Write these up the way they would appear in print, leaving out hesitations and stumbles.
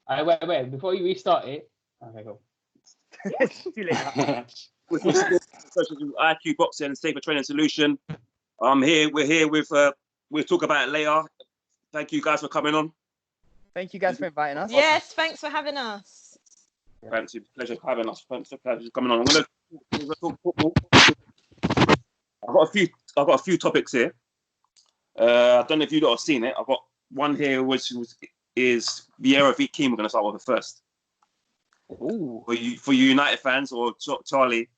Wait. Before you restart it. Okay, go. Too late. IQ Boxing and Safer Training Solution. We're here with. We'll talk about it later. Thank you guys for coming on. Thank you guys for inviting us. Yes, thanks for having us. Thanks, it's a pleasure for having us. Thanks for coming on. I'm gonna talk football. I've got a few topics here. I don't know if you lot have seen it. I've got one here which is Vieira v Keane. We're gonna start with it first. Ooh. For you United fans or Charlie.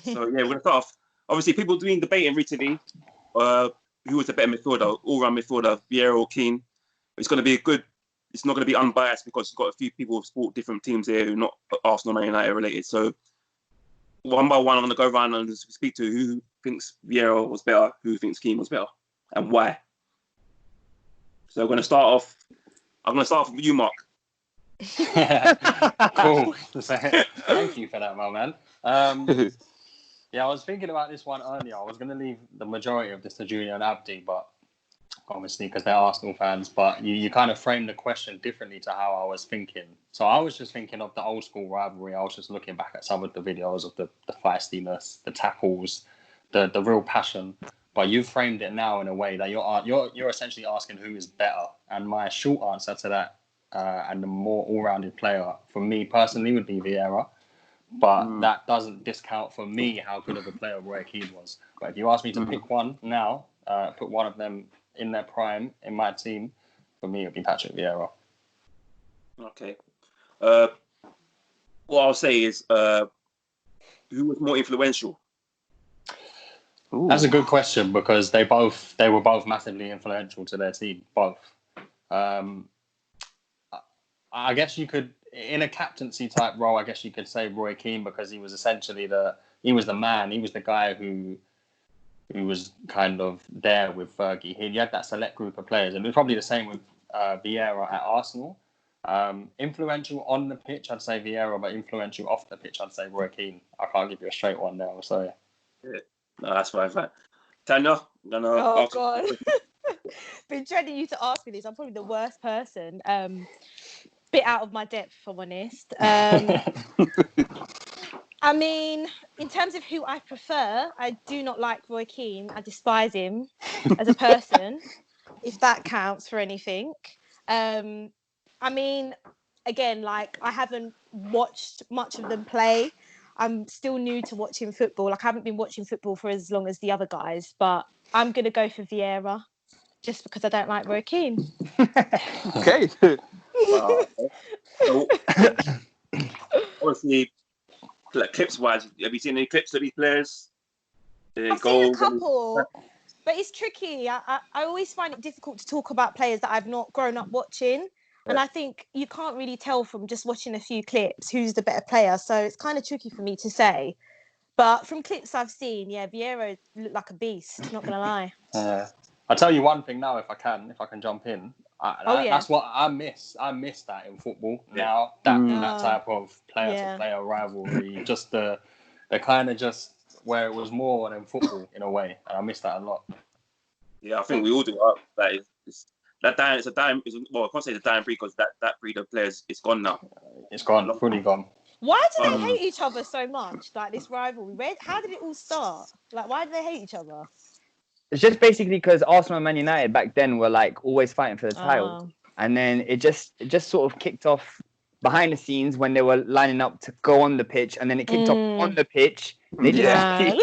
So yeah, we're gonna start off. Obviously, people have been debating recently who was the better midfielder, all-round midfielder, Vieira or Keane. It's gonna be a good. It's not going to be unbiased because you've got a few people who support different teams here who are not Arsenal, Man United related. So one by one, I'm going to go around and speak to who thinks Vieira was better, who thinks Keane was better, and why. So I'm going to start off with you, Mark. Cool. Thank you for that, my man. Yeah, I was thinking about this one earlier. I was going to leave the majority of this to Julian and Abdi, but obviously because they're Arsenal fans, but you kind of framed the question differently to how I was thinking. So I was just thinking of the old school rivalry. I was just looking back at some of the videos of the feistiness, the tackles, the real passion. But you framed it now in a way that you're essentially asking who is better. And my short answer to that and the more all-rounded player for me personally would be Vieira. But that doesn't discount for me how good of a player Roy Keane was. But if you ask me to pick one now, put one of them in their prime in my team, for me it would be Patrick Vieira. Okay. What I'll say is who was more influential? Ooh. That's a good question because they were both massively influential to their team, both. I guess you could, in a captaincy type role, I guess you could say Roy Keane because he was essentially the man, he was the guy who was kind of there with Fergie. He had that select group of players, and it was probably the same with Vieira at Arsenal. Influential on the pitch, I'd say Vieira, but influential off the pitch, I'd say Roy Keane. I can't give you a straight one now, so. Yeah. No, that's fine. Tanya? Oh, God. Been dreading you to ask me this. I'm probably the worst person. Bit out of my depth, if I'm honest. I mean, in terms of who I prefer, I do not like Roy Keane. I despise him as a person, if that counts for anything. I mean, again, like, I haven't watched much of them play. I'm still new to watching football. Like, I haven't been watching football for as long as the other guys, but I'm going to go for Vieira just because I don't like Roy Keane. Okay. So, obviously, like clips-wise, have you seen any clips of these players? I've seen a couple, but it's tricky. I always find it difficult to talk about players that I've not grown up watching. And I think you can't really tell from just watching a few clips who's the better player. So it's kind of tricky for me to say. But from clips I've seen, yeah, Vieira looked like a beast, not going to lie. I'll tell you one thing now, if I can jump in. That's what I miss. I miss that in football now. That type of player-to-player rivalry. Just the kind of just where it was more than football in a way. And I miss that a lot. Yeah, I think we all do. I can't say it's a dying breed because that breed of players is gone now. It's gone, fully gone. Why do they hate each other so much? Like this rivalry. How did it all start? Like, why do they hate each other? It's just basically because Arsenal and Man United back then were like always fighting for the title, and then it just sort of kicked off behind the scenes when they were lining up to go on the pitch, and then it kicked off on the pitch. They just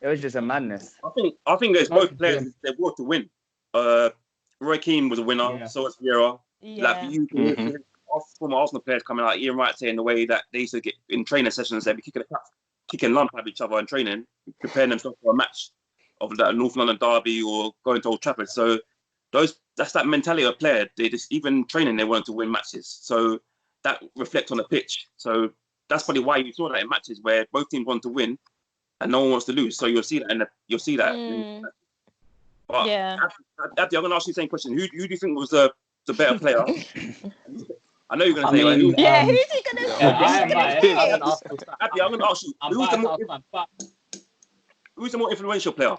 it was just a madness. I think there's both players they want to win. Roy Keane was a winner, so was Vieira. Like former Arsenal players coming out, Ian Wright saying the way that they used to get in training sessions, they'd be kicking lump at each other in training, preparing themselves for a match of that North London derby or going to Old Trafford. So that's that mentality of a player. They just, even training, they wanted to win matches. So that reflects on the pitch. So that's probably why you saw that in matches where both teams want to win and no one wants to lose. So you'll see that. But Abdi, I'm going to ask you the same question. Who do you think was the better player? I know you're going to say... who's he going to say? Abdi, I'm going to ask you, who's the more influential player?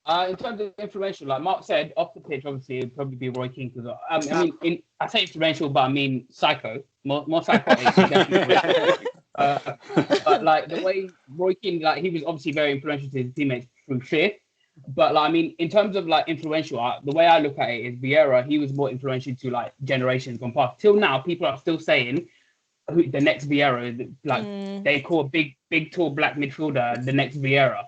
In terms of influential, like Mark said, off the pitch, obviously it'd probably be Roy Keane. Because I mean, I say influential, but I mean psycho, more psychotic. Definitely. But like the way Roy Keane, like he was obviously very influential to his teammates through fear. But like, I mean, in terms of like influential, the way I look at it is Vieira. He was more influential to like generations gone past. Till now, people are still saying who the next Vieira. Like they call a big, tall black midfielder the next Vieira.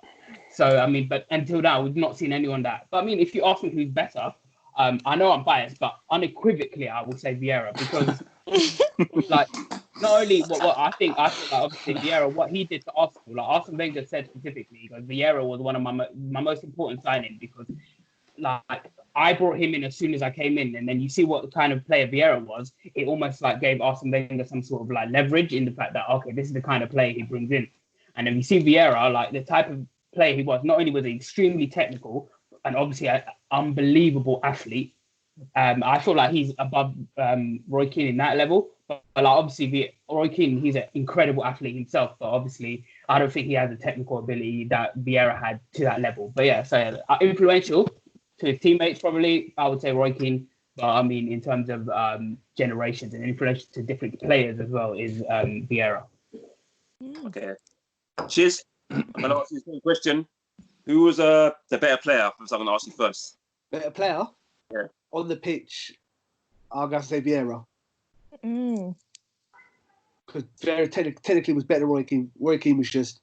So I mean, but until now, we've not seen anyone that. But I mean, if you ask me who's better, I know I'm biased, but unequivocally, I would say Vieira because, like, not only what I think like, obviously Vieira, what he did to Arsenal, like Arsene Wenger said specifically, because Vieira was one of my most important signings because, like, I brought him in as soon as I came in, and then you see what kind of player Vieira was. It almost like gave Arsene Wenger some sort of like leverage in the fact that okay, this is the kind of player he brings in, and then you see Vieira, like the type of player he was. Not only was he extremely technical and obviously an unbelievable athlete. I feel like he's above Roy Keane in that level. But like obviously, Roy Keane, he's an incredible athlete himself. But obviously, I don't think he has the technical ability that Vieira had to that level. But yeah, so influential to his teammates, probably I would say Roy Keane. But I mean, in terms of generations and influential to different players as well, is Vieira. Okay. Cheers. I'm going to ask you the same question. Who was the better player? So I'm going to ask you first. Better player? Yeah. On the pitch, I'm going to say Vieira. Because Vieira technically was better than Roy Keane. Roy Keane was just,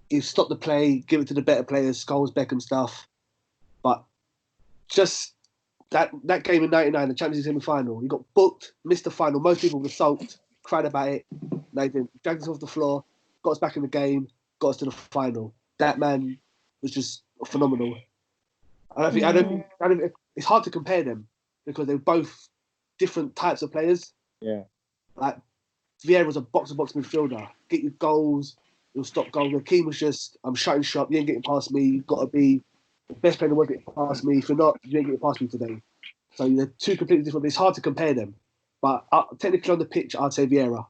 he stopped the play, give it to the better players, Scholes, Beckham stuff. But just that game in '99, the Champions League semi-final, he got booked, missed the final. Most people were sulked, cried about it. They didn't. Dragged us off the floor, got us back in the game, got us to the final. That man was just phenomenal. I don't think it's hard to compare them because they're both different types of players. Yeah. Like Vieira was a box-to-box midfielder. Get your goals, he'll stop goals. Keane was just, I'm shutting shop, you ain't getting past me, you've got to be the best player in the world to get past me. If you're not, you ain't getting past me today. So they're two completely different. It's hard to compare them. But technically on the pitch, I'd say Vieira.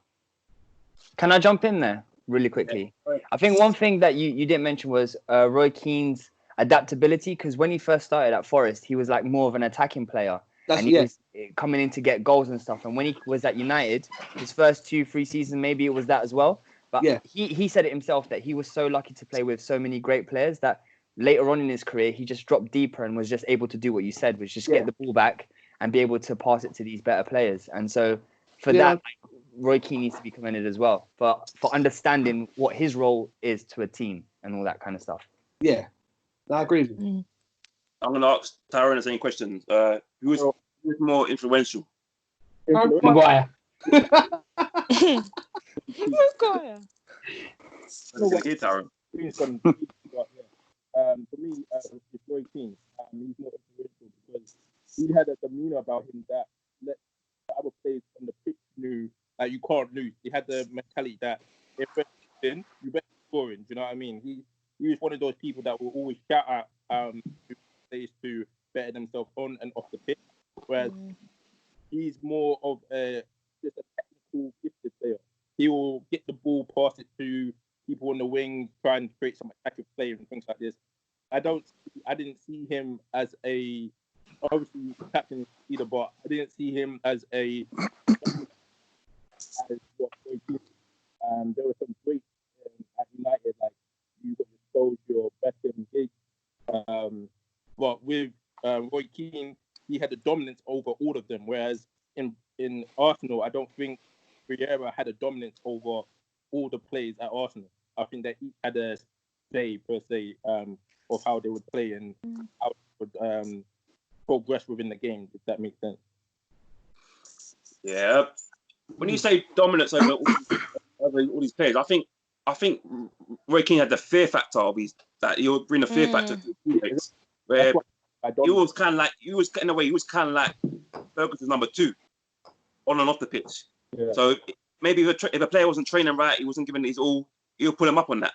Can I jump in there really quickly? Yeah. I think one thing that you didn't mention was Roy Keane's adaptability, because when he first started at Forest, he was like more of an attacking player. He was coming in to get goals and stuff. And when he was at United, his first 2-3 seasons, maybe it was that as well. But he said it himself that he was so lucky to play with so many great players that later on in his career, he just dropped deeper and was just able to do what you said, which just get the ball back and be able to pass it to these better players. And so for that, Roy Keane needs to be commended as well for understanding what his role is to a team and all that kind of stuff. Yeah, I agree with you. I'm going to ask Tyrone the same question. Who is more influential? Maguire. Maguire. Okay, Tyrone. For me, it's Roy Keane. He's more influential because he had a demeanor about him that let the other players on the pitch knew that you can't lose. He had the mentality that if you're in, you better scoring. Do you know what I mean? He was one of those people that will always shout out players to better themselves on and off the pitch, whereas he's more of just a technical gifted player. He will get the ball, pass it to people on the wing, try and create some attacking play and things like this. I didn't see him as obviously captain either, but I didn't see him as what there were some great at United, like you got your Scholes, your Beckham, Giggs. But with Roy Keane, he had the dominance over all of them, whereas in Arsenal, I don't think Vieira had a dominance over all the players at Arsenal. I think that he had a say, per se, of how they would play and how they would progress within the game, if that makes sense. Yeah. When you say dominance over all these players, I think Roy Keane had the fear factor of that he would bring the fear factor to the teammates, where he was kind of like Ferguson's number 2 on and off the pitch. Yeah. So maybe if a player wasn't training right, he wasn't giving his all, he'll pull him up on that.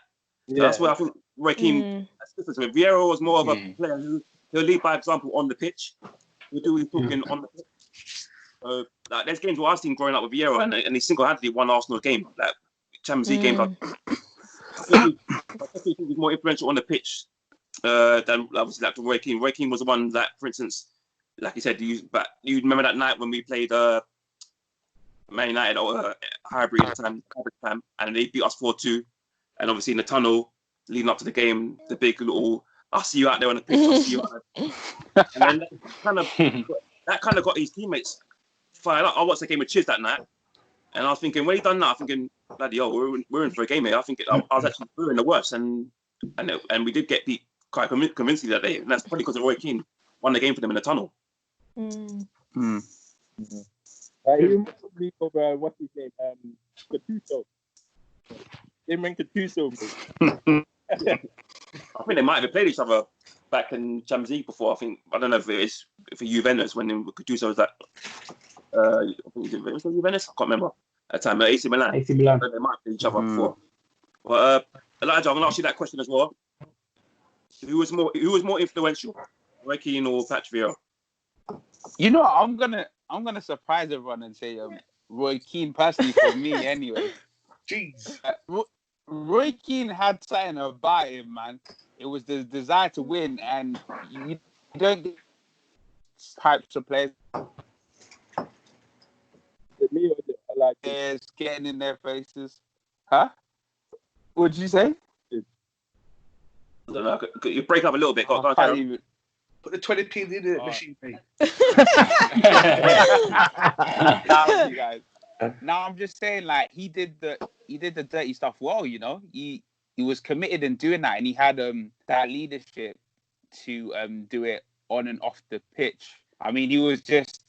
So that's where I think Roy Keane, Vieira was more of a player who'll lead by example on the pitch. He'll do his talking on the pitch. So there's games where I've seen growing up with Vieira and he single-handedly won Arsenal game, like Champions League games. I definitely think he's more influential on the pitch than obviously like Roy Keane. Roy Keane was the one that, for instance, like you said, you remember that night when we played Man United or Highbury at the time, and they beat us 4-2, and obviously in the tunnel leading up to the game, the big little "I'll see you out there on the pitch, I'll see you out there," and then that kind of got his teammates fired up. I watched the game with Chiz that night, and I was thinking, when he done that, I'm thinking, bloody hell, we're in for a game here. I think I was actually in the worst, and we did get beat quite convincingly that day, and that's probably because Roy Keane won the game for them in the tunnel. He reminds me of what's his name, Gattuso. Him and Gattuso. I think they might have played each other back in Champions League before. I don't know if it is for Juventus when Gattuso was that. I think it was Juventus. I can't remember at the time. AC Milan. AC Milan. But they might have played each other before. But Elijah, I'm gonna ask you that question as well. Who was more influential, Roy Keane or Patrick Vieira? You know, I'm gonna surprise everyone and say Roy Keane personally for me anyway. Jeez. Roy Keane had something about him, man. It was the desire to win, and you don't get types of players getting in their faces. Huh? What did you say? I don't know. You break up a little bit. Go on, Put the 20p in the machine, mate. You guys. Now I'm just saying, like, he did the dirty stuff well, you know. He was committed in doing that, and he had that leadership to do it on and off the pitch. I mean, he was just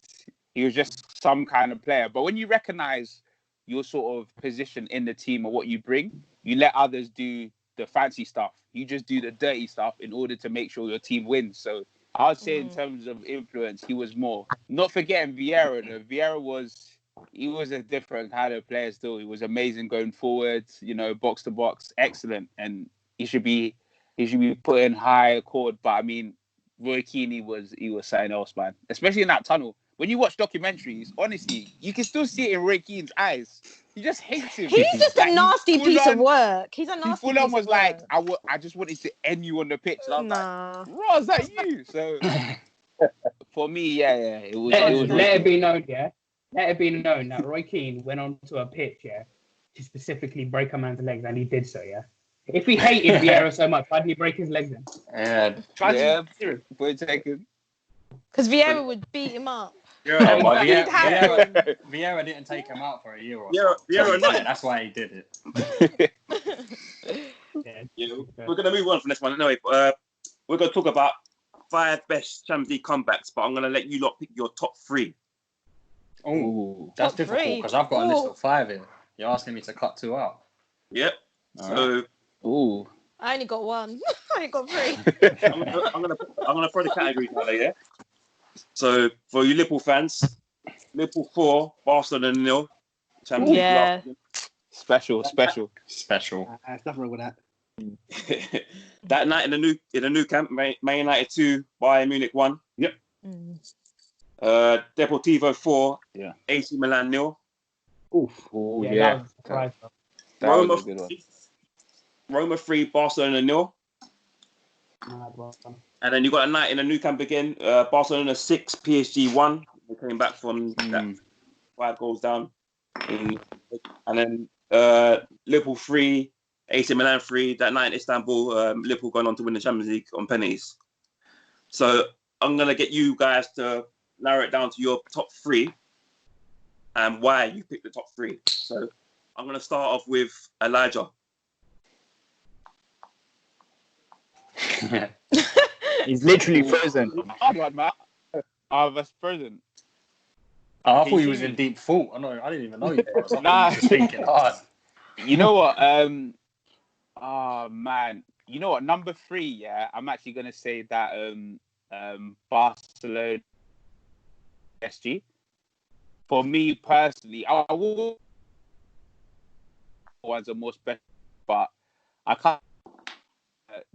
some kind of player. But when you recognize your sort of position in the team or what you bring, you let others do the fancy stuff. You just do the dirty stuff in order to make sure your team wins. So I would say in terms of influence, he was more. Not forgetting Vieira, though. Vieira was a different kind of player still. He was amazing going forward, you know, box to box, excellent. And he should be put in high accord. But I mean, Roy Keane, he was something else, man. Especially in that tunnel. When you watch documentaries, honestly, you can still see it in Roy Keane's eyes. He just hates him. He's just a nasty piece of work. He's a nasty piece of work. Like, I just wanted to end you on the pitch. And I was like, Roy, is that you? So, for me, yeah, it was. Let it be known, yeah. Let it be known that Roy Keane went onto a pitch, yeah, to specifically break a man's legs, and he did so, yeah. If he hated Vieira so much, why did he break his legs then? Point taken. Because Vieira would beat him up. Vieira didn't take him out for a year or so. That's why he did it. We're going to move on from this one anyway. We're going to talk about 5 best Champions League comebacks, but I'm going to let you lot pick your top 3. Oh, that's difficult because I've got a list of 5 here. You're asking me to cut 2 out. Yep. I only got 1. I ain't got 3. I'm gonna throw the categories out there, yeah? So for you Liverpool fans, Liverpool 4, Barcelona 0. Yeah. Special. There's nothing wrong with that. That night in the new camp, Man United 2, Bayern Munich 1. Yep. Deportivo 4, yeah. AC Milan 0. Yeah. That was a good one. Roma 3, Barcelona 0. And then you got a night in the new camp again. Barcelona 6, PSG 1. They came back from that 5 goals down. And then Liverpool 3, AC Milan 3. That night in Istanbul, Liverpool going on to win the Champions League on pennies. So I'm going to get you guys to narrow it down to your top 3 and why you picked the top 3. So I'm going to start off with Elijah. He's literally frozen. I was frozen. I thought he was in deep thought. I didn't even know you. Nah, just thinking hard. You know what? Oh man. You know what? Number 3. Yeah, I'm actually gonna say that Barcelona SG. For me personally, I will ones are more special, but I can't.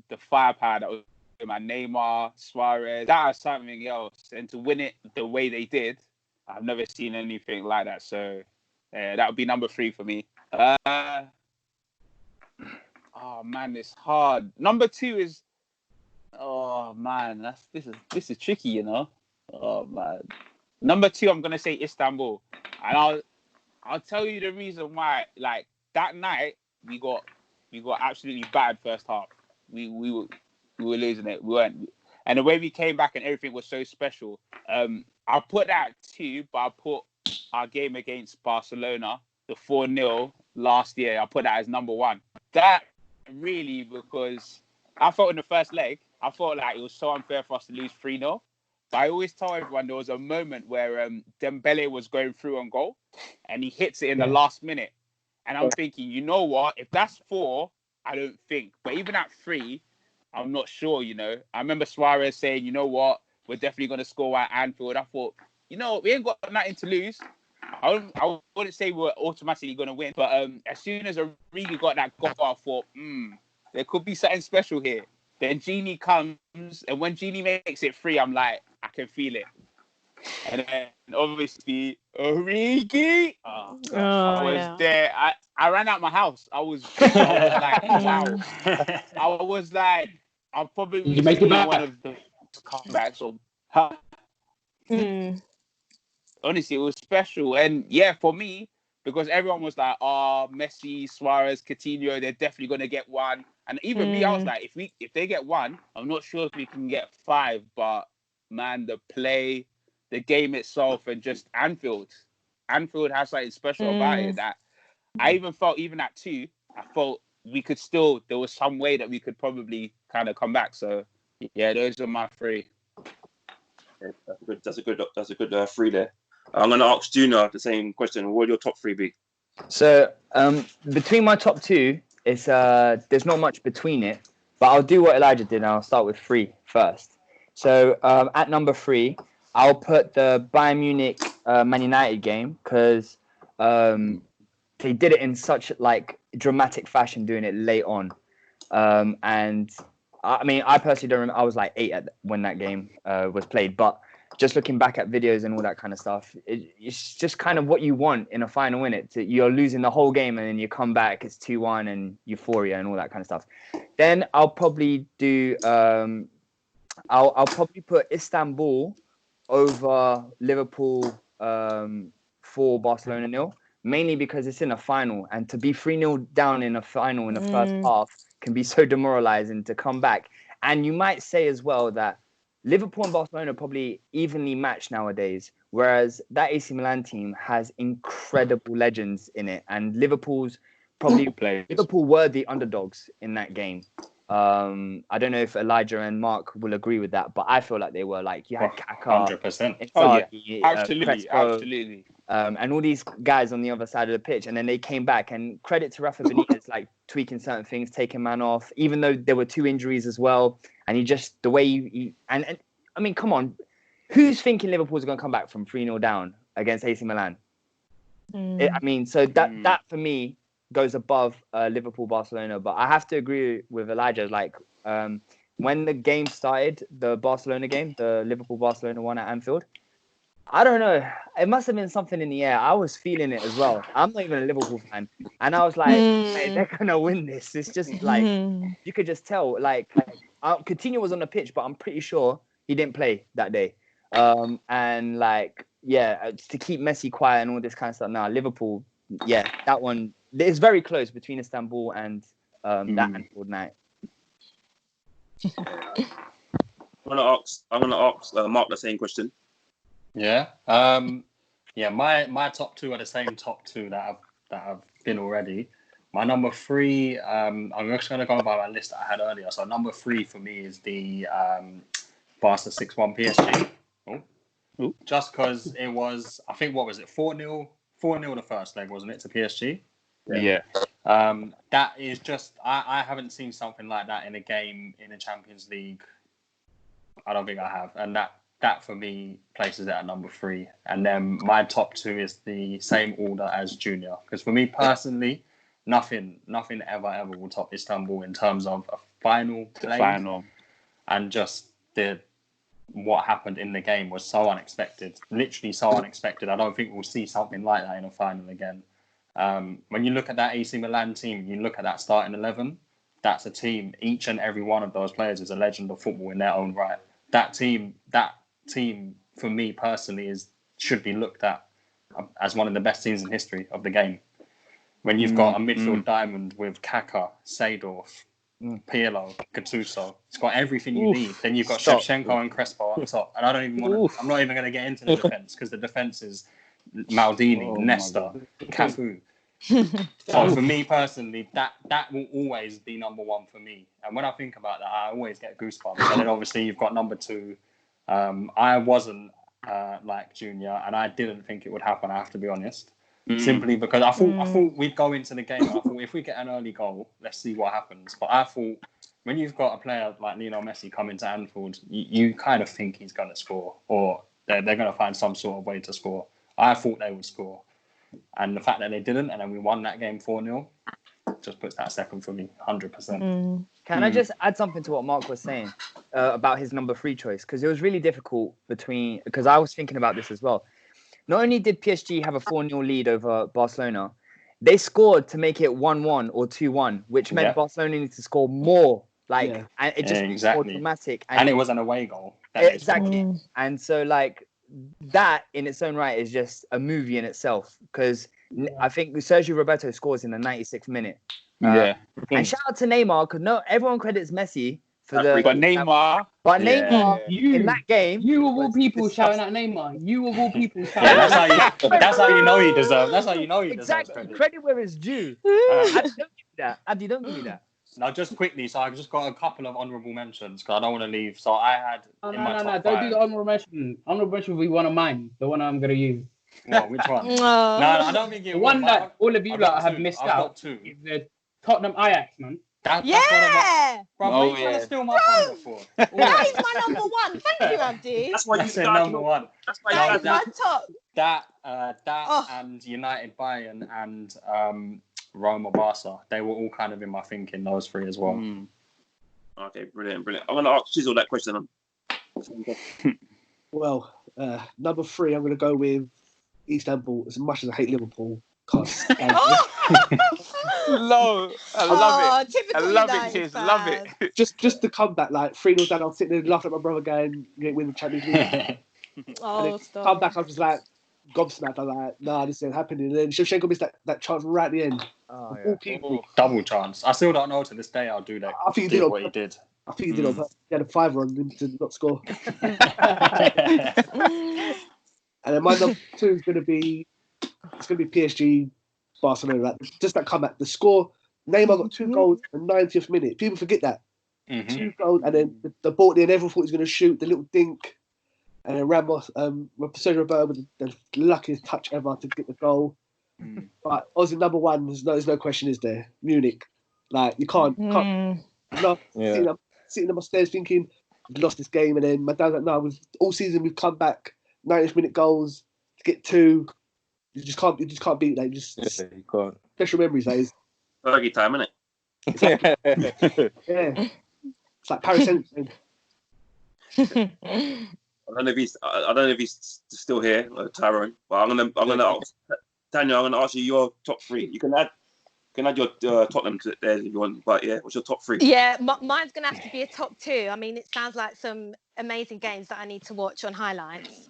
The firepower that was in my Neymar, Suarez, that was something else. And to win it the way they did, I've never seen anything like that. So that would be number 3 for me. Oh man, it's hard. Number 2 is Oh man, this is tricky, you know. Oh man. Number 2, I'm gonna say Istanbul, and I'll tell you the reason why. Like that night, we got absolutely bad first half. We were losing it. We weren't, and the way we came back and everything was so special. I'll put that at 2, but I'll put our game against Barcelona, the 4-0 last year. I'll put that as number 1. That really, because I felt in the first leg, I felt like it was so unfair for us to lose 3-0. But I always tell everyone there was a moment where Dembele was going through on goal and he hits it in the last minute. And I'm thinking, you know what? If that's 4, I don't think. But even at 3, I'm not sure, you know. I remember Suarez saying, you know what? We're definitely going to score at Anfield. I thought, you know, we ain't got nothing to lose. I wouldn't say we're automatically going to win. But as soon as Origi got that goal, I thought, there could be something special here. Then Genie comes, and when Genie makes it 3, I'm like, I can feel it. And then obviously Origi, I was there. I ran out my house. I was like, wow. I was like, I'll probably Did you make it back? One of the comebacks. So, honestly, it was special. And yeah, for me, because everyone was like, Messi, Suarez, Coutinho, they're definitely gonna get 1. And even me, I was like, if they get 1, I'm not sure if we can get 5. But man, the play, the game itself, and just Anfield has something special about it that I even felt, even at 2, I felt we could still, there was some way that we could probably kind of come back. So yeah, those are my 3. Yeah, that's a good 3 there. I'm going to ask Junior the same question. What would your top 3 be? So between my top 2, it's there's not much between it, but I'll do what Elijah did and I'll start with 3 first. So at number 3, I'll put the Bayern Munich Man United game because they did it in such like dramatic fashion, doing it late on. And I mean, I personally don't remember. I was like 8 when that game was played, but just looking back at videos and all that kind of stuff, it's just kind of what you want in a final win. You're losing the whole game and then you come back, it's 2-1 and euphoria and all that kind of stuff. Then I'll probably do I'll probably put Istanbul over Liverpool 4 Barcelona 0, mainly because it's in a final, and to be 3-0 down in a final in the first half can be so demoralizing to come back. And you might say as well that Liverpool and Barcelona are probably evenly matched nowadays, whereas that AC Milan team has incredible legends in it, and Liverpool's probably Liverpool were the underdogs in that game. I don't know if Elijah and Mark will agree with that, but I feel like they were. Like, you had Kaká, 100%. Absolutely. And all these guys on the other side of the pitch, and then they came back. And credit to Rafa Benitez, like tweaking certain things, taking man off, even though there were 2 injuries as well. And he just, the way you and I mean, come on, who's thinking Liverpool's going to come back from 3-0 down against AC Milan? I mean, so that for me goes above Liverpool Barcelona. But I have to agree with Elijah. Like when the game started, the Barcelona game, the Liverpool Barcelona one at Anfield, I don't know. It must have been something in the air. I was feeling it as well. I'm not even a Liverpool fan, and I was like, hey, they're gonna win this. It's just like you could just tell. Like Coutinho was on the pitch, but I'm pretty sure he didn't play that day. And like, yeah, to keep Messi quiet and all this kind of stuff. Now Liverpool, yeah, that one is very close between Istanbul and that Anfield night. I'm gonna ask Mark the same question. Yeah. My top 2 are the same top 2 that I've been already. My number 3, I'm just going to go by my list that I had earlier. So number 3 for me is the Barca 6-1 PSG. Ooh. Just because it was, I think, what was it, 4-0 the first leg, wasn't it, to PSG? Yeah. That is just, I haven't seen something like that in a game in the Champions League. I don't think I have. And that for me places it at number 3. And then my top 2 is the same order as Junior. Because for me personally, nothing ever will top Istanbul in terms of a final play. And just what happened in the game was so unexpected. Literally so unexpected. I don't think we'll see something like that in a final again. When you look at that AC Milan team, you look at that starting 11, that's a team. Each and every one of those players is a legend of football in their own right. That team, for me personally, should be looked at as one of the best teams in history of the game. When you've got a midfield diamond with Kaka, Seedorf, Pirlo, Gattuso, it's got everything you need. Then you've got Shevchenko and Crespo up top, and I'm not even going to get into the defense because the defense is Maldini, Nesta, Cafu. So for me personally, that will always be number one for me. And when I think about that, I always get goosebumps. And then obviously you've got number two. I wasn't like Junior, and I didn't think it would happen. I have to be honest. Simply because I thought we'd go into the game. I thought if we get an early goal, let's see what happens. But I thought when you've got a player like Lionel Messi coming to Anfield, you kind of think he's going to score, or they're going to find some sort of way to score. I thought they would score, and the fact that they didn't, and then we won that game 4-0, just puts that second for me, 100%. Can I just add something to what Mark was saying about his number 3 choice? Because it was really difficult because I was thinking about this as well. Not only did PSG have a 4-0 lead over Barcelona, they scored to make it 1-1 or 2-1, which meant Barcelona needed to score more. And it just was more dramatic. And it was an away goal. Exactly. And so, that in its own right is just a movie in itself. Because I think Sergio Roberto scores in the 96th minute. And shout out to Neymar, because everyone credits Messi. But Neymar in that game, you of all people shouting at Neymar. You of all people shouting. That's how you know he deserves. That's how you know he deserves credit where it's due. Abdi, don't give me that. Now, just quickly, so I've just got a couple of honourable mentions because I don't want to leave. So I had. No, don't do the honourable mention. Honourable mention will be one of mine. The one I'm gonna use. What? Which one? No, I don't think it. The one that all of you have missed out is the Tottenham Ajax, man. That's bro, what are you trying to steal my thunder for? That is my number one. Thank you, Abdi. That's why you said number one. That's why that is my top. That and United, Bayern, and Roma, Barca. They were all kind of in my thinking. Those 3 as well. Okay, brilliant. I'm going to ask Chisel that question. Well, number 3, I'm going to go with Istanbul. As much as I hate Liverpool, can't stand Low. I love it. I love it, Chiz. Love it. Just the comeback, 3-0 down. I'm sitting there laughing at my brother going, win the Champions League. Stop. Come back, I'm just gobsmacked. I'm like, nah, this ain't happening. And then Shevchenko missed that chance right at the end. Double chance. I still don't know to this day how do that. I think he did what he did. I think he did. He had a 5 on him to not score. And then my number 2 is going to be PSG, Barcelona. Just that comeback. The score, Neymar got 2 goals in the 90th minute. People forget that. 2 goals, and then the ball there, and everyone thought he was going to shoot, the little dink. And then Ramos, Sergio Roberto with the luckiest touch ever to get the goal. But obviously, number 1, there's no question, is there? Munich. You can't. Sitting on my stairs thinking, we've lost this game. And then my dad's like, no, all season we've come back, 90th minute goals to get 2. You just can't beat that. You can't. Special memories, that is. Fergie time, isn't it? Yeah. It's like Paris Saint-Germain. I don't know if he's still here, Tyrone. But I'm gonna ask Daniel. I'm gonna ask you your top 3. You can add your Tottenham to there if you want. But yeah, what's your top 3? Yeah, mine's gonna have to be a top 2. I mean, it sounds like some amazing games that I need to watch on highlights.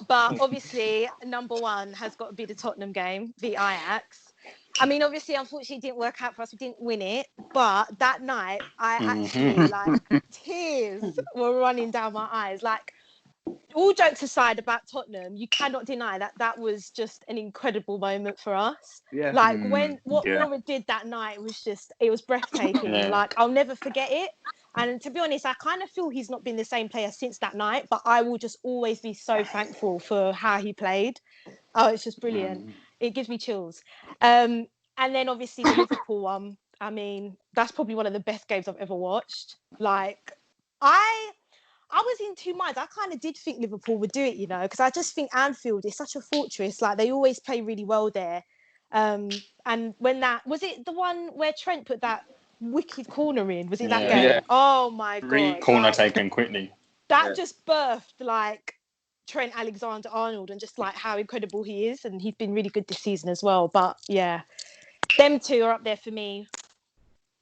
But obviously, number 1 has got to be the Tottenham game, the Ajax. I mean, obviously, unfortunately, it didn't work out for us. We didn't win it. But that night, I actually, tears were running down my eyes. All jokes aside about Tottenham, you cannot deny that was just an incredible moment for us. Yeah. What Vieira did that night it was breathtaking. I'll never forget it. And to be honest, I kind of feel he's not been the same player since that night, but I will just always be so thankful for how he played. Oh, it's just brilliant. It gives me chills. And then obviously the Liverpool one, I mean, that's probably one of the best games I've ever watched. I was in 2 minds. I kind of did think Liverpool would do it, because I just think Anfield is such a fortress. They always play really well there. And when was it the one where Trent put that wicked corner in? Was it that game? Yeah. Oh my God. Corner taken quickly. That just birthed Trent Alexander-Arnold and just how incredible he is. And he's been really good this season as well. But yeah, them 2 are up there for me.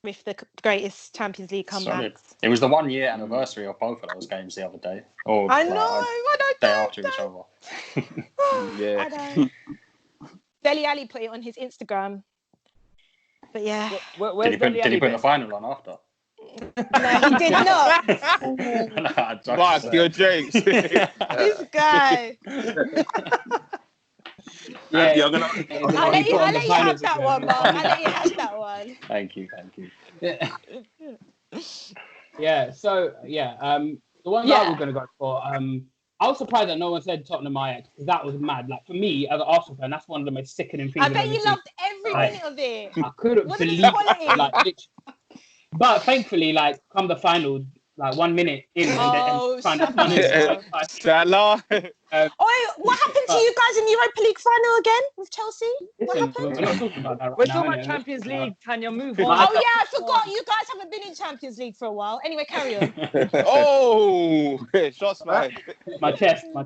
with the greatest Champions League comebacks. Solid. It was the 1 year anniversary of both of those games the other day. Or I know. I don't day know. after each other. Yeah. I know. Dele Alli put it on his Instagram. But yeah. Where's Did he put the final on after? No, he did not. Mark, your jokes. This guy. Andy, I'm gonna I'll let you have that one, Mark. I'll let you have that one. Thank you. Yeah. So the one that we're gonna go for. I was surprised that no one said Tottenham Ajax because that was mad. Like for me as an Arsenal fan, that's one of the most sickening things. I bet you loved every minute of it. I couldn't believe it. Like, but thankfully, like come the final, like 1 minute in, and then Salah. What happened to you guys in the Europa League final again with Chelsea? What happened? We're not talking about that right We're now. talking about Champions League, Tanya. Move on. Oh yeah, I forgot. You guys haven't been in Champions League for a while. Anyway, carry on. Oh, shots fired. My chest. All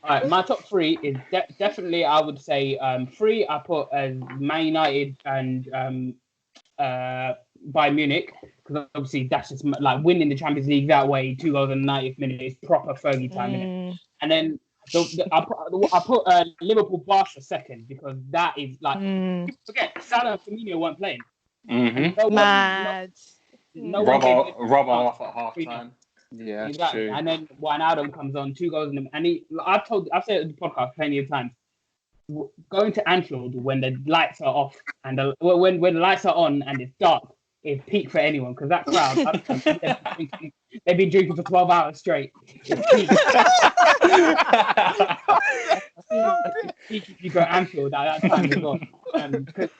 right, my top three is definitely. I would say three. I put as Man United and Bayern Munich, because obviously that's just like winning the Champions League that way. 2 goals in the 90th minute is proper Fergie time in it. And then I put Liverpool Barca second, because that is like forget Salah and Firmino weren't playing. Mad. Robbo off at half time. Yeah, exactly. true. And then Wijnaldum comes on, 2 goals in them, and I've said it in the podcast plenty of times. Going to Anfield when the lights are off and when the lights are on and it's dark is peak for anyone, because that crowd they've been drinking for 12 hours straight. It's peak if you go to Anfield at that time as well.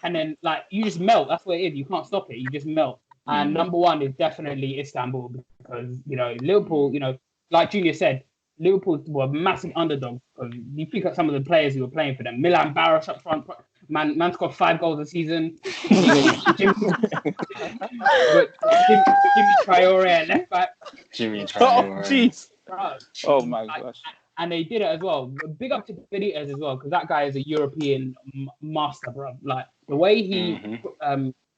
And then like you just melt. That's what it is. You can't stop it. You just melt. And number one is definitely Istanbul, because Liverpool. Like Junior said, Liverpool were massive underdogs. Because you pick up some of the players who were playing for them. Milan Baros up front, man scored 5 goals a season. Jimmy Traore at left back. Jimmy Traore. Oh jeez. Oh my gosh. And they did it as well. Big up to Benitez as well, because that guy is a European master, bro. Like the way he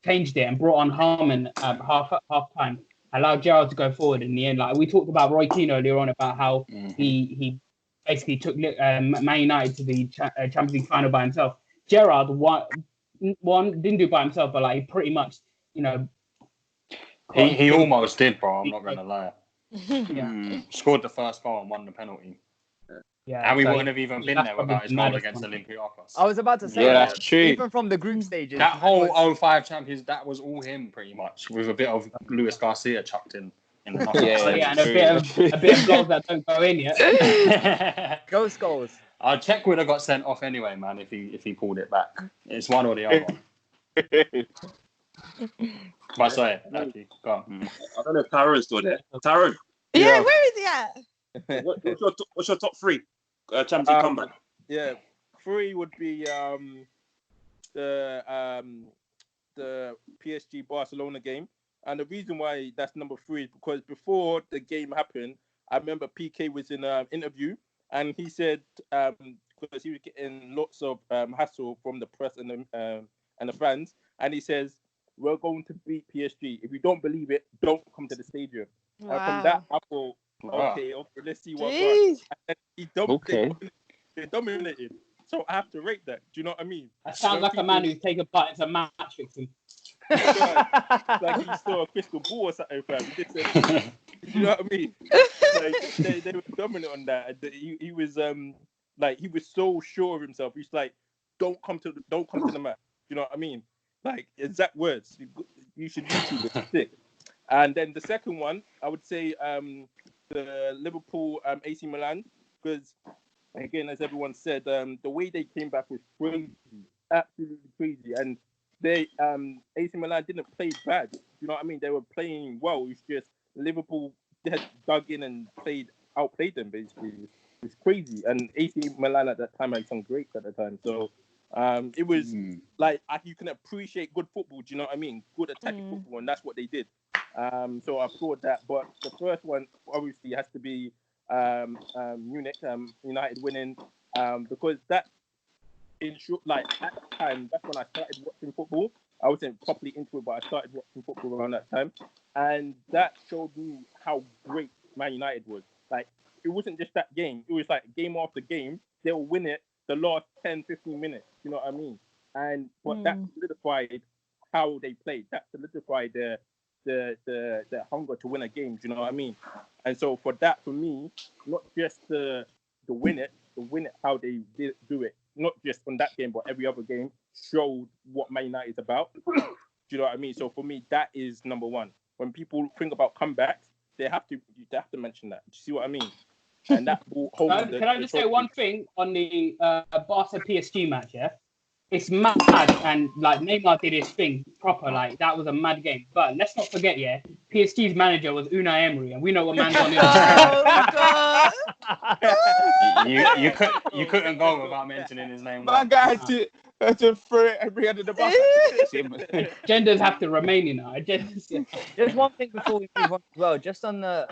changed it and brought on Harman half time, allowed Gerrard to go forward in the end. Like we talked about Roy Keane earlier on, about how he basically took Man United to the Champions League final by himself. Gerrard didn't do it by himself, but like he pretty much, he almost did, bro. I'm not gonna lie. Yeah. Scored the first goal and won the penalty. Yeah, and we wouldn't have even been there without his goal against Olympiacos. I was about to say, that's true. Even from the group stages, that whole 05 Champions, that was all him pretty much, with a bit of Luis Garcia chucked in. And a bit of goals that don't go in yet. Ghost goals. Our Czech would have got sent off anyway, man, if he pulled it back. It's one or the other. But sorry, actually, go on. I don't know if Taron's still there. Taron. Yeah, where is he at? What's your top 3 Champions League comeback? Yeah, 3 would be the PSG Barcelona game, and the reason why that's number 3 is because before the game happened, I remember PK was in an interview, and he said because he was getting lots of hassle from the press and the fans, and he says, "We're going to beat PSG. If you don't believe it, don't come to the stadium." Wow. And from that, I thought, okay, let's see what works. They dominated. So I have to rate that. Do you know what I mean? That sounds like a man who's taken part in some match fixing. Like he saw a crystal ball or something, fam. You know what I mean? Like they were dominant on that. He was he was so sure of himself. He's like, don't come to the match. You know what I mean? Like exact words. You should YouTube it. It's sick. And then the second one, I would say the Liverpool AC Milan, because again, as everyone said, the way they came back was crazy, absolutely crazy. And they AC Milan didn't play bad. You know what I mean? They were playing well. It's just Liverpool had dug in and outplayed them basically. It's crazy. And AC Milan at that time had some greats at the time. So it was like you can appreciate good football. Do you know what I mean? Good attacking football, and that's what they did. So I applaud that. But the first one obviously has to be Munich, United winning, because that in short, like at that time, that's when I started watching football. I wasn't properly into it, but I started watching football around that time, and that showed me how great Man United was. Like, it wasn't just that game; it was like game after game. They'll win it the last 10, 15 minutes. You know what I mean? And but that solidified how they played. That solidified the hunger to win a game. Do you know what I mean? And so for me, not just the win it how they did do it, not just on that game, but every other game showed what Man United is about. Do you know what I mean? So for me, that is number one. When people think about comebacks, they have to mention that. Do you see what I mean? And that will hold. Can I just say one thing on the Barca PSG match? Yeah, it's mad, and like Neymar did his thing proper. Like that was a mad game. But let's not forget, yeah, PSG's manager was Unai Emery, and we know what man's on the other side. You couldn't go without mentioning his name. My guy had to throw it every under the bus. Genders have to remain, you know. Just one thing before we move on as well. Just on the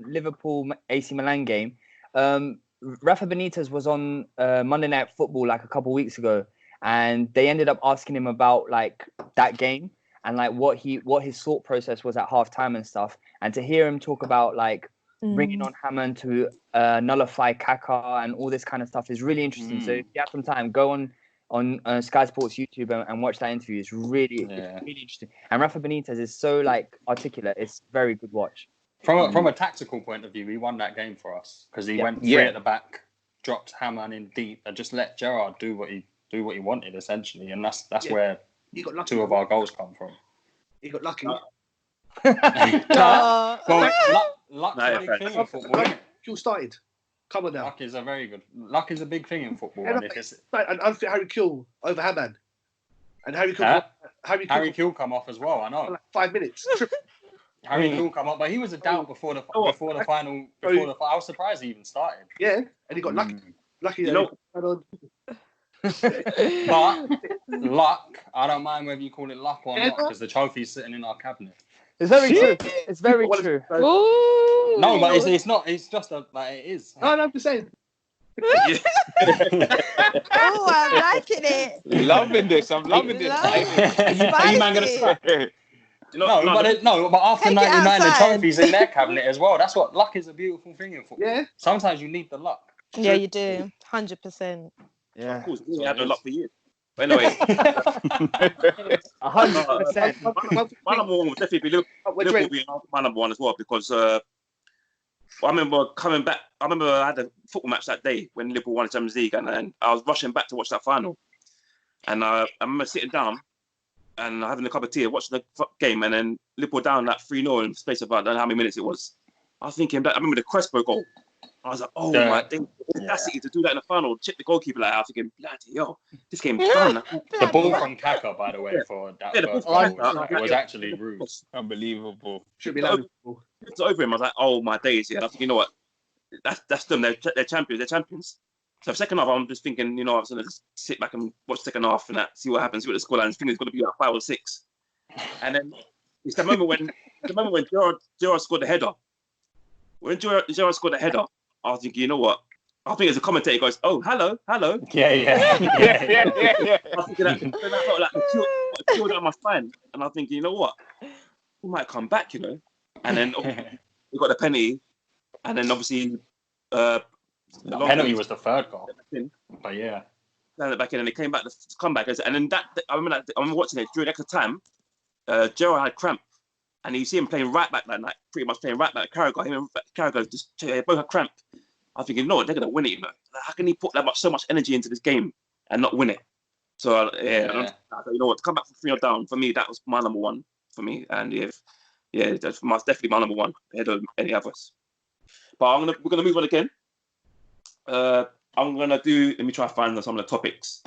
Liverpool AC Milan game, Rafa Benitez was on Monday Night Football like a couple weeks ago, and they ended up asking him about like that game and like what his thought process was at halftime and stuff. And to hear him talk about like bringing on Hammond to nullify Kaká and all this kind of stuff is really interesting. So if you have some time, go on Sky Sports YouTube and watch that interview. It's really interesting. And Rafa Benitez is so like articulate. It's very good watch. From a tactical point of view, he won that game for us because he went three at the back, dropped Hammond in deep, and just let Gerrard do what he wanted essentially. And that's where two of our goals come from. He got lucky. Luck's a big thing in football. Who started? Come on now. Luck is a big thing in football. And unfit Harry Kewell over Hammond. And Harry Kewell come off as well, I know. For like 5 minutes. Harry Kewell come up, but he was a doubt before the final. I was surprised he even started. Yeah, and he got lucky. Lucky, But luck, I don't mind whether you call it luck or not, because the trophy's sitting in our cabinet. It's very true. It's very true. Ooh. No, but it's not. It's just like it is. No, I'm just saying. Oh, I'm liking it. Loving this. I'm loving this. Are you man gonna start? But after 99, the trophy's in their cabinet as well. That's what luck is. A beautiful thing in football. Yeah. Sometimes you need the luck. Yeah, you do. 100%. Yeah. Of course, we had no luck for you. But anyway, 100%. my number one would definitely be Liverpool being my number one as well, because I remember coming back. I remember I had a football match that day when Liverpool won the Champions League, and I was rushing back to watch that final. And I remember sitting down and having a cup of tea, watching the game, and then Liverpool down that 3-0 in the space of I don't know how many minutes it was. I was thinking that I remember the Crespo goal. I was like, oh my, the audacity to do that in the final, chip the goalkeeper like that. I was thinking, bloody yo, this game's done. The ball from Kaká, by the way, for that first goal was actually rude. Unbelievable. Should be loud. It's over him. I was like, oh my days, yeah. I think, you know what, that's them. They're champions. They're champions. So second half, I'm just thinking, you know, I was gonna just sit back and watch the second half and see what happens, see what the scoreline. I think it's gonna be like 5 or 6. And then it's the moment when Gerrard scored the header. When Gerrard scored the header, I was thinking, you know what? I think as a commentator, he goes, "Oh, hello." Yeah. I was thinking that felt like a chill down my spine, and I was thinking, you know what? He might come back, you know. And then we got the penalty, and then obviously the penalty was the third goal. But yeah, down the back end, and it came back to come back, and then I remember watching it during extra time. Gerrard had cramp. And you see him playing right back that night, pretty much playing right back. Carragher just both had cramp. I was thinking, no, they're gonna win it. You know, how can he put so much energy into this game and not win it? So you know what? To come back from 3-0 down for me, that was my number one for me. And that's definitely my number one ahead of any others. But we're gonna move on again. I'm gonna let me try to find some of the topics.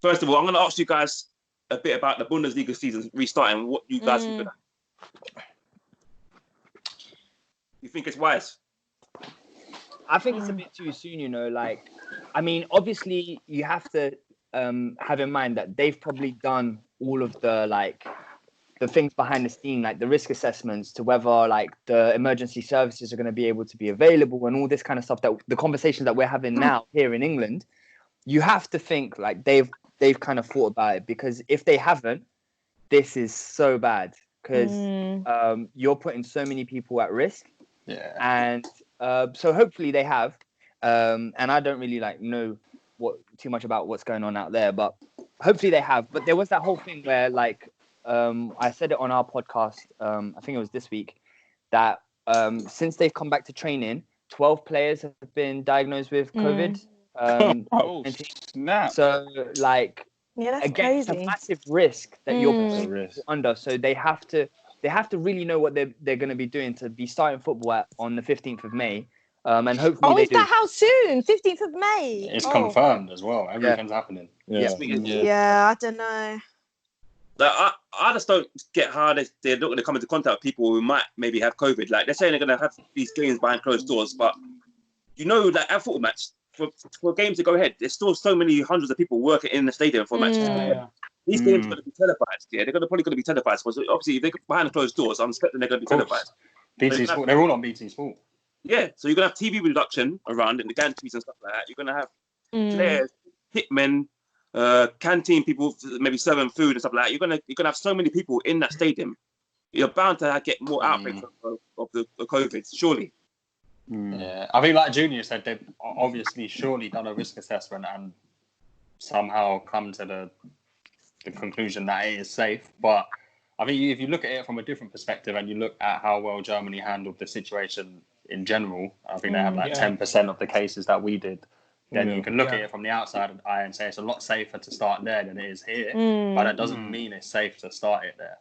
First of all, I'm gonna ask you guys a bit about the Bundesliga season restarting. What you guys think of that? You think it's wise? I think it's a bit too soon, you know. Like, I mean, obviously, you have to have in mind that they've probably done all of the things behind the scene, like the risk assessments to whether like the emergency services are going to be able to be available and all this kind of stuff. That the conversations that we're having now here in England, you have to think like they've kind of thought about it, because if they haven't, this is so bad because you're putting so many people at risk. Yeah. And so hopefully they have. And I don't really know too much about what's going on out there, but hopefully they have. But there was that whole thing where I said it on our podcast, I think it was this week, that since they've come back to training, 12 players have been diagnosed with COVID. Snap. So that's again, crazy. it's a massive risk that you're under. So they have to really know what they're going to be doing to be starting football on the 15th of May. And hopefully they is that how soon? 15th of May? It's confirmed as well. Everything's happening. Yeah, I don't know. I just don't get how they're not going to come into contact with people who might maybe have COVID. Like, they're saying they're going to have these games behind closed doors, but at a football match, for games to go ahead, there's still so many hundreds of people working in the stadium for matches. These games are going to be televised. Yeah, they're probably going to be televised. Because obviously, if they're behind closed doors, I'm expecting they're going to be televised. BT Sport, they're all on BT Sport. Yeah, so you're going to have TV production around in the gantries and stuff like that. You're going to have players, hitmen, canteen people, maybe serving food and stuff like that. You're gonna have so many people in that stadium. You're bound to get more outbreaks of the COVID, surely. Yeah, I think like Junior said, they've obviously surely done a risk assessment and somehow come to the conclusion that it is safe. But I think if you look at it from a different perspective and you look at how well Germany handled the situation in general, I think they have 10% of the cases that we did. Then you can look at it from the outside eye and say it's a lot safer to start there than it is here. But that doesn't mean it's safe to start it there.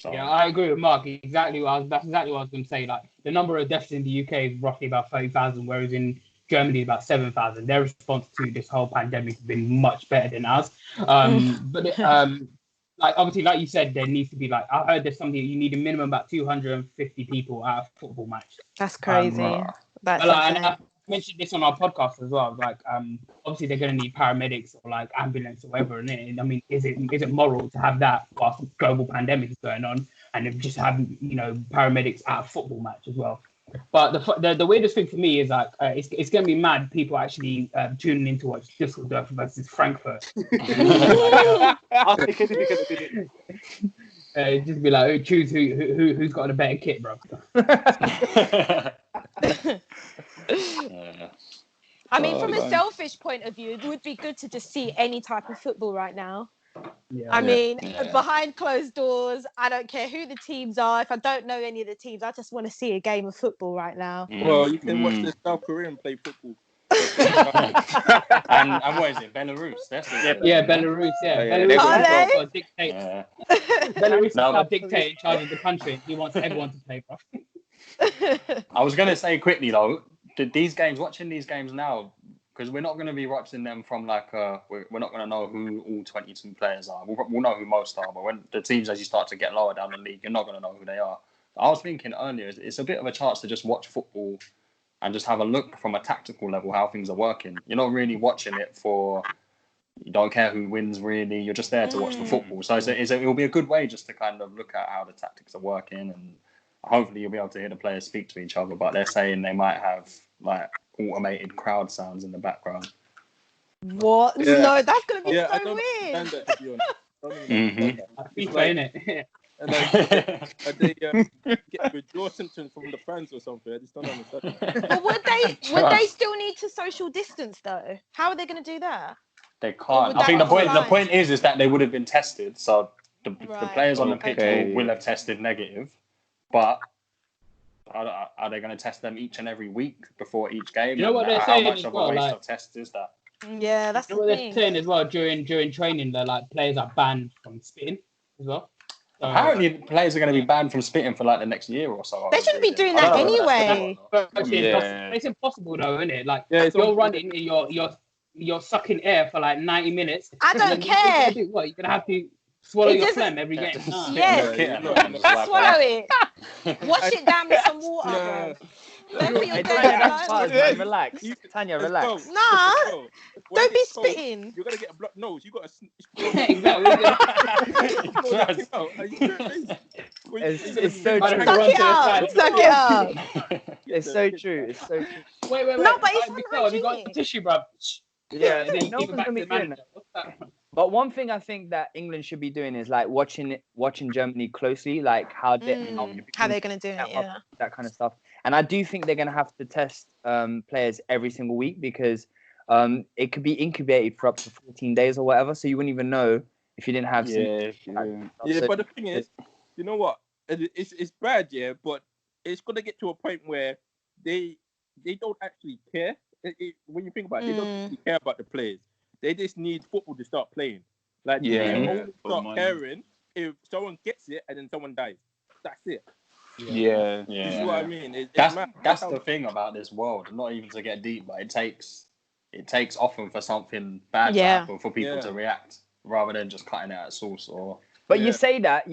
So. Yeah, I agree with Mark. That's exactly what I was going to say. Like, the number of deaths in the UK is roughly about 30,000, whereas in Germany about 7,000. Their response to this whole pandemic has been much better than ours. But obviously, like you said, there needs to be I heard there's something you need a minimum about 250 people at a football match. That's crazy. And I mentioned this on our podcast as well. Obviously they're going to need paramedics or ambulance or whatever. And I mean, is it moral to have that whilst a global pandemic is going on, and just have paramedics at a football match as well? But the weirdest thing for me is it's going to be mad people actually tuning in to watch Düsseldorf versus Frankfurt. Just be choose who's got a better kit, bro. I mean, from a selfish point of view, it would be good to just see any type of football right now. I mean, behind closed doors, I don't care who the teams are. If I don't know any of the teams, I just want to see a game of football right now. Well, you can watch the South Korean play football. and what is it? Belarus? Belarus. Belarus dictate. Belarus now dictate in charge of the country. He wants everyone to play, bro. I was going to say quickly though, watching these games now, because we're not going to be watching them from we're not going to know who all 22 players are. We'll know who most are, but when the teams, as you start to get lower down the league, you're not going to know who they are. I was thinking earlier, it's a bit of a chance to just watch football and just have a look from a tactical level how things are working. You're not really watching it you don't care who wins really. You're just there to watch the football. So it'll be a good way just to kind of look at how the tactics are working, and hopefully you'll be able to hear the players speak to each other. But they're saying they might have automated crowd sounds in the background. What? Yeah. No, that's going to be so I don't weird. Understand that, to be honest. And they get withdrawal symptoms from the fans or something. I just don't understand. But would they still need to social distance though? How are they going to do that? They can't. I think the point is that they would have been tested. So the players on the pitch will have tested negative, but are they going to test them each and every week before each game? You know what they're saying? How much of a waste of test is that? Yeah, that's what they're saying as well. During training, they're players are banned from spitting as well. So, apparently, players are going to be banned from spitting for the next year or so. They shouldn't be doing that anyway. It's impossible though, isn't it? You're running and you're sucking air for 90 minutes. I don't care. You're going to have to swallow your phlegm every game. Yes. Swallow it. Wash it down with some water. Relax. Tanya, relax. Nah. Don't be spitting. You're going to get a blocked nose. You got to... It's so true. Suck it up. It's so true. It's so true. Wait. No, but it's have you got a tissue, bro? Yeah, no one's going to be doing that. But one thing I think that England should be doing is like watching Germany closely, like how they're going to do it, yeah. that kind of stuff. And I do think they're going to have to test players every single week because it could be incubated for up to 14 days or whatever, so you wouldn't even know if you didn't have But the thing is, you know what? It's bad, yeah, but it's gonna get to a point where they don't actually care. When you think about it, they don't actually care about the players. They just need football to start playing. Like they only start caring if someone gets it and then someone dies. That's it. Yeah. This is what I mean. That's the thing about this world. Not even to get deep, but it takes often for something bad to happen for people to react, rather than just cutting it at source. But you say that,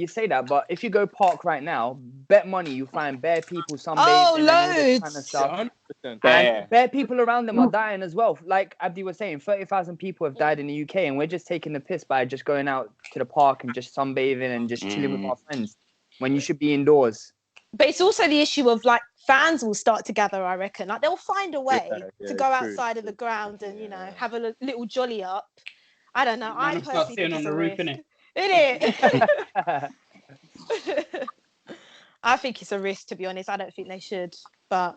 but if you go park right now, bet money you find bare people sunbathing and all this kind of stuff. 100%. And bare people around them are dying as well. Like Abdi was saying, 30,000 people have died in the UK, and we're just taking the piss by just going out to the park and just sunbathing and just chilling with our friends when you should be indoors. But it's also the issue of like fans will start to gather, I reckon. Like they'll find a way to go outside of the ground and, you know, have a little jolly up. I don't know. I personally think on the roof, innit? I think it's a risk, to be honest. I don't think they should, but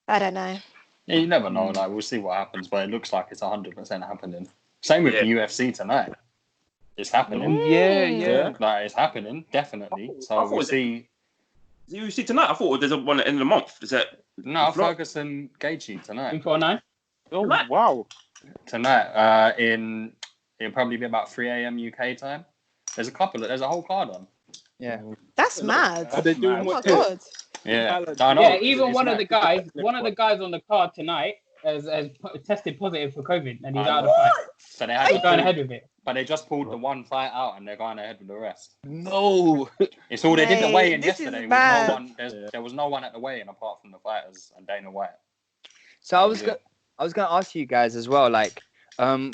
I don't know. Yeah, you never know. Like, we'll see what happens, but it looks like it's 100% happening. Same with the UFC tonight. It's happening. Like, it's happening, definitely. So we'll see. The UFC tonight? I thought there's one at the end of the month. Is that? No, Ferguson Gaethje tonight. 4-9. Oh, wow. Tonight, it'll probably be about 3 a.m. UK time. There's a whole card on. Yeah. That's mad. Are they doing my God. Yeah. Yeah, even one of the guys on the card tonight has tested positive for COVID and he's out of the fight. So they had going ahead with it. But they just pulled the one fight out and they're going ahead with the rest. No. It's all they did the weigh-in yesterday. There was no one at the weigh-in apart from the fighters and Dana White. So I was going to ask you guys as well, like, bringing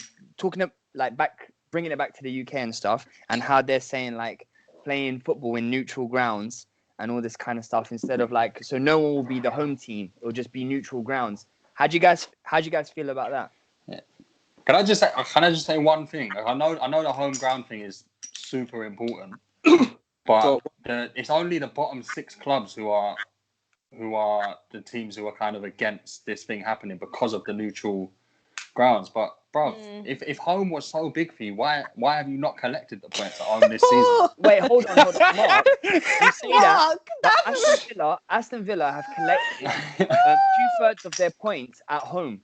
it back to the UK and stuff, and how they're saying like playing football in neutral grounds and all this kind of stuff instead of like, so no one will be the home team, it'll just be neutral grounds. How'd you guys feel about that? Yeah. Can I just say one thing? Like, I know the home ground thing is super important, but it's only the bottom 6 clubs who are the teams who are kind of against this thing happening because of the neutral grounds. But bro, if home was so big for you, why have you not collected the points at home this season? Wait, hold on. Mark, you say that Aston Villa have collected 2/3 of their points at home.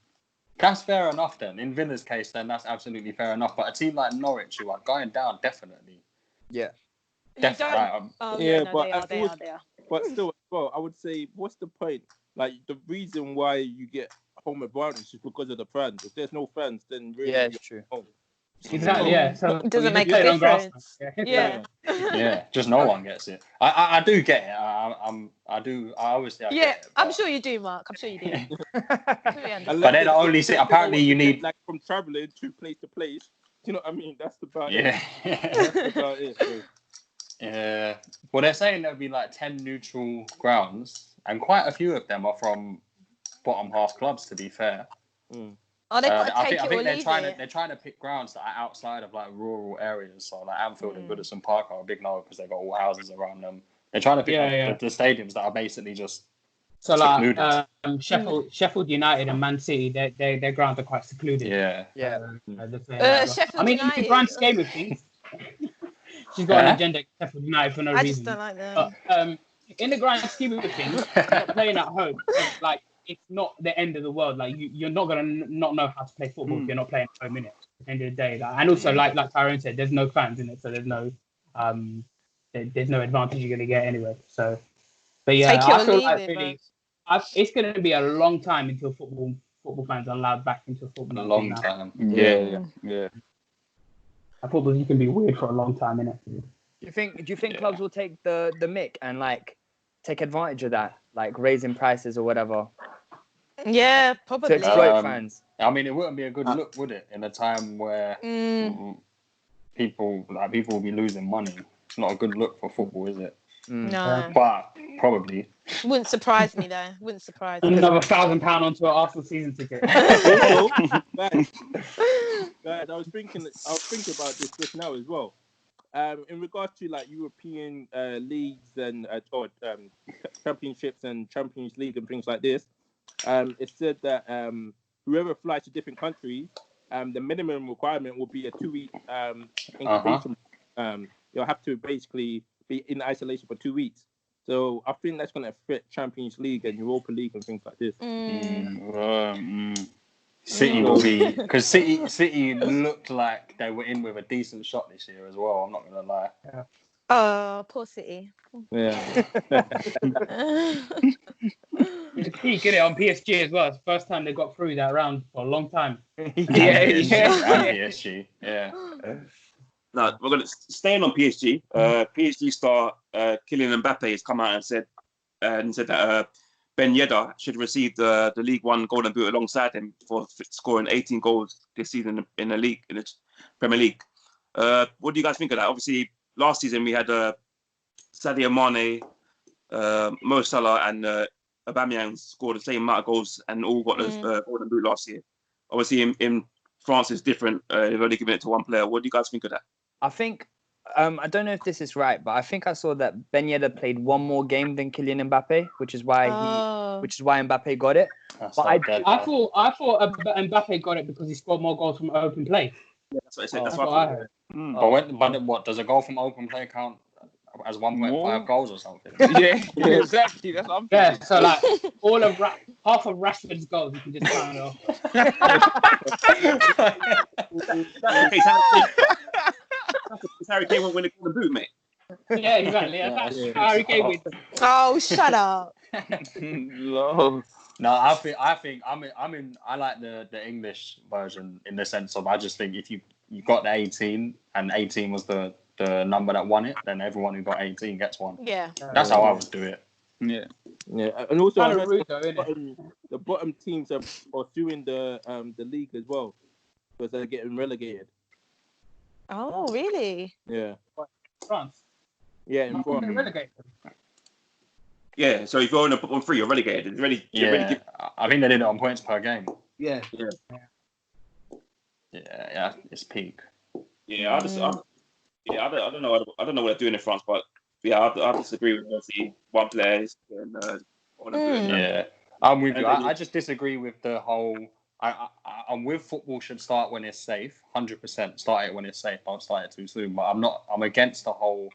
That's fair enough then. In Villa's case, then that's absolutely fair enough. But a team like Norwich, who are going down, definitely. Yeah. Definitely. They are. But still, well, I would say, what's the point? Like, the reason why you get home advantage is because of the fans. If there's no fans, then really, it's true. Home. Exactly. Yeah. So it doesn't make a difference. Yeah. Just no one gets it. I do get it. I obviously. Get it, I'm sure you do, Mark. I'm sure you do. But then only see. Apparently, you need like from traveling to place. Do you know what I mean? That's about it. That's about it. So. Yeah. Well, they're saying there'll be like 10 neutral grounds, and quite a few of them are from bottom half clubs. To be fair. Oh, they've got to take I think they're trying to pick grounds that are outside of like rural areas. So like Anfield and Goodison Park are a big no because they've got all houses around them. They're trying to pick the stadiums that are basically just like Sheffield United and Man City. Their grounds are quite secluded. Sheffield I mean, United. in the grand scheme of things, she's got an agenda at Sheffield United for no reason. I just don't like them. But, in the grand scheme of things, playing at home, like. It's not the end of the world. Like you're not gonna not know how to play football if you're not playing at home in it. At the end of the day, and also like Tyrone said, there's no fans in it, so there's no advantage you're gonna get anyway. So, but yeah, I feel like really, it's gonna be a long time until football fans are allowed back into football. A long time. Yeah. Football you can be weird for a long time, innit? Do you think clubs will take the mick and like take advantage of that, like raising prices or whatever? Yeah, probably. To exploit fans. I mean, it wouldn't be a good look, would it? In a time where people will be losing money. It's not a good look for football, is it? No. But probably. Wouldn't surprise me though. Wouldn't surprise me. Another £1,000 onto an Arsenal season ticket. Also, guys, I was thinking about this just now as well. In regards to like European leagues and championships and Champions League and things like this, it said that whoever flies to different countries, the minimum requirement will be a 2-week incubation. You'll have to basically be in isolation for 2 weeks. So I think that's going to affect Champions League and Europa League and things like this. City will be, because City looked like they were in with a decent shot this year as well. I'm not gonna lie. Yeah. Oh, poor City. Yeah. It's Peak, get it on PSG as well. It's the first time they got through that round for a long time. PSG. Yeah. Now we're gonna staying on PSG. PSG star Kylian Mbappe has come out and said that Ben Yedder should receive the League One Golden Boot alongside him for scoring 18 goals this season in the league, in the Premier League. What do you guys think of that? Obviously, last season we had Sadio Mane, Mo Salah, and Aubameyang scored the same amount of goals and all got the Golden Boot last year. Obviously, in France it's different. They've only given it to one player. What do you guys think of that? I think I don't know if this is right, but I think I saw that Ben Yedder played one more game than Kylian Mbappe, which is why Mbappe got it. That's But I thought Mbappe got it because he scored more goals from open play. Yeah, that's what I said. That's what what I heard. But what does a goal from open play count as 1.5 goals or something? Yeah, exactly. That's what I'm thinking. Yeah, so like half of Rashford's goals, you can just count it off. Harry Kane won't win the Golden Boot, mate. Yeah, exactly. That's Harry Kane wins. Oh, shut up. No. No, I like the English version in the sense of I just think if you got the 18 and 18 was the number that won it, then everyone who got 18 gets one. Yeah. That's how I would do it. Yeah. Yeah, and also Kind of rude, though, isn't it? the bottom teams are suing the league as well because they're getting relegated. Oh, really? Yeah. France. Yeah, in France. Relegated. Yeah, so if you're on 3, you're relegated. It's really, I think they did it on points per game. Yeah. Yeah, it's peak. Yeah, I don't know. I don't know what they're doing in France, but yeah, I disagree with obviously one player and Yeah, I'm with you. I just disagree with the whole. I'm with football should start when it's safe. 100% start it when it's safe. Don't start it too soon. But I'm against the whole.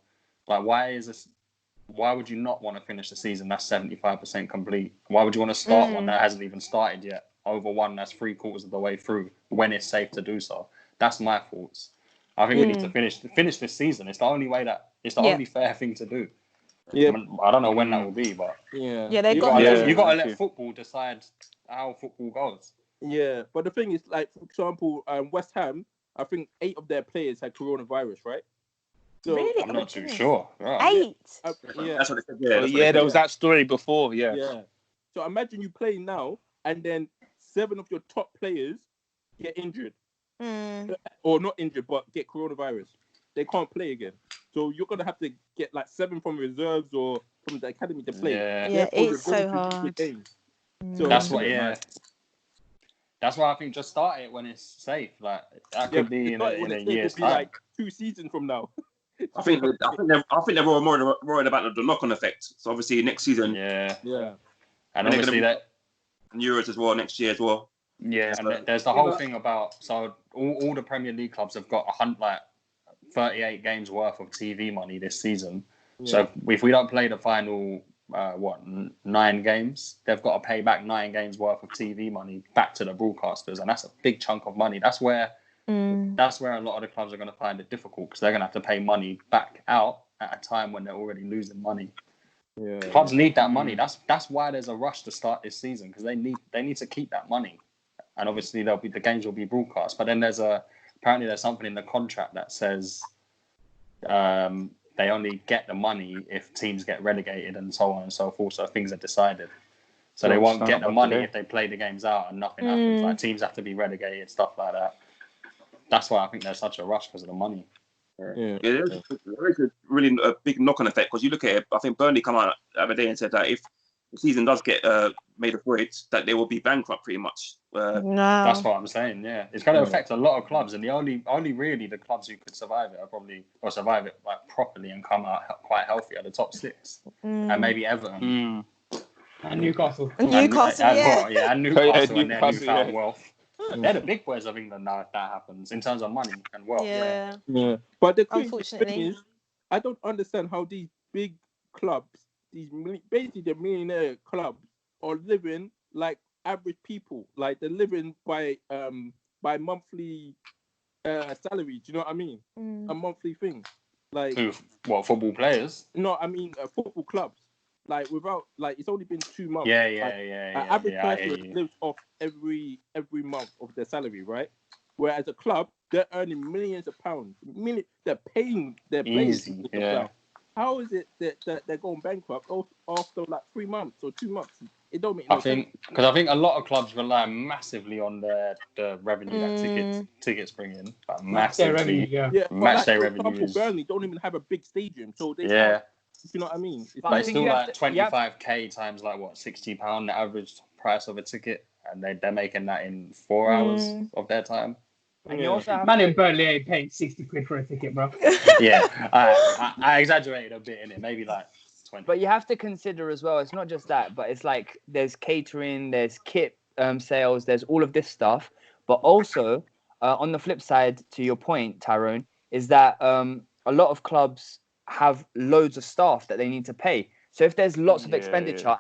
Like, why would you not want to finish the season that's 75% complete? Why would you want to start one that hasn't even started yet over one that's 3/4 of the way through when it's safe to do so? That's my thoughts. I think we need to finish this season. It's the only way it's the only fair thing to do. Yeah. I don't know when that will be, but yeah, they you got. got to let football decide how football goes. Yeah, but the thing is, like for example, West Ham, I think 8 of their players had coronavirus, right? So, Really? I'm not too sure. Right. 8. Yeah. That's what they said. Yeah, there was that story before. Yeah. Yeah. So imagine you play now, and then 7 of your top players get injured, or not injured, but get coronavirus. They can't play again. So you're gonna have to get like 7 from reserves or from the academy to play. Yeah, it's so hard. So That's what. Yeah. That's why I think just start it when it's safe. Like that could be in a year's time. Like 2 seasons from now. I think they're more worried about the knock-on effect. So obviously next season, Yeah. And they're obviously that Euros as well next year as well. Yeah, and there's the whole thing about all the Premier League clubs have got 38 games worth of TV money this season. Yeah. So if we don't play the final 9 games, they've got to pay back 9 games worth of TV money back to the broadcasters, and that's a big chunk of money. That's where a lot of the clubs are going to find it difficult because they're going to have to pay money back out at a time when they're already losing money. Yeah. Clubs need that money. That's why there's a rush to start this season because they need to keep that money, and obviously the games will be broadcast. But then apparently there's something in the contract that says they only get the money if teams get relegated and so on and so forth. So things are decided. So they won't get the money if they play the games out and nothing happens. Like teams have to be relegated, stuff like that. That's why I think there's such a rush because of the money. There is a really a big knock-on effect because you look at it. I think Burnley come out the other day and said that if the season does get made of void, that they will be bankrupt pretty much. No. That's what I'm saying. Yeah, it's going to affect a lot of clubs, and the only really the clubs who could survive it are probably survive it like properly and come out quite healthy are the top 6, and maybe Everton and Newcastle. And Newcastle, and Newcastle and their Newcastle, newfound wealth. They're the big boys of England now. If that happens in terms of money and wealth. Yeah. But the Unfortunately. thing is, I don't understand how these big clubs, basically the millionaire clubs, are living like average people. Like they're living by monthly salary. Do you know what I mean? A monthly thing. Like what, football players? No, I mean football clubs. Like without, like it's only been 2 months. Yeah. Average person lives off every month of their salary, right? Whereas a club, they're earning millions of pounds. They're paying their players. How is it that they're going bankrupt after like 3 months or 2 months? It don't make no sense. Because I think a lot of clubs rely massively on the revenue that tickets bring in. Like massively. Match day revenue. Burnley don't even have a big stadium, so they can't. You know what I mean? But it's still like 25k times like what, £60 the average price of a ticket, and they're making that in 4 hours of their time. And you also have Man in Burnley ain't paying 60 quid for a ticket, bro. I exaggerated a bit in it, maybe like 20. But you have to consider as well, it's not just that, but it's like there's catering, there's kit sales, there's all of this stuff. But also, on the flip side, to your point, Tyrone, is that a lot of clubs have loads of staff that they need to pay. So if there's lots of expenditure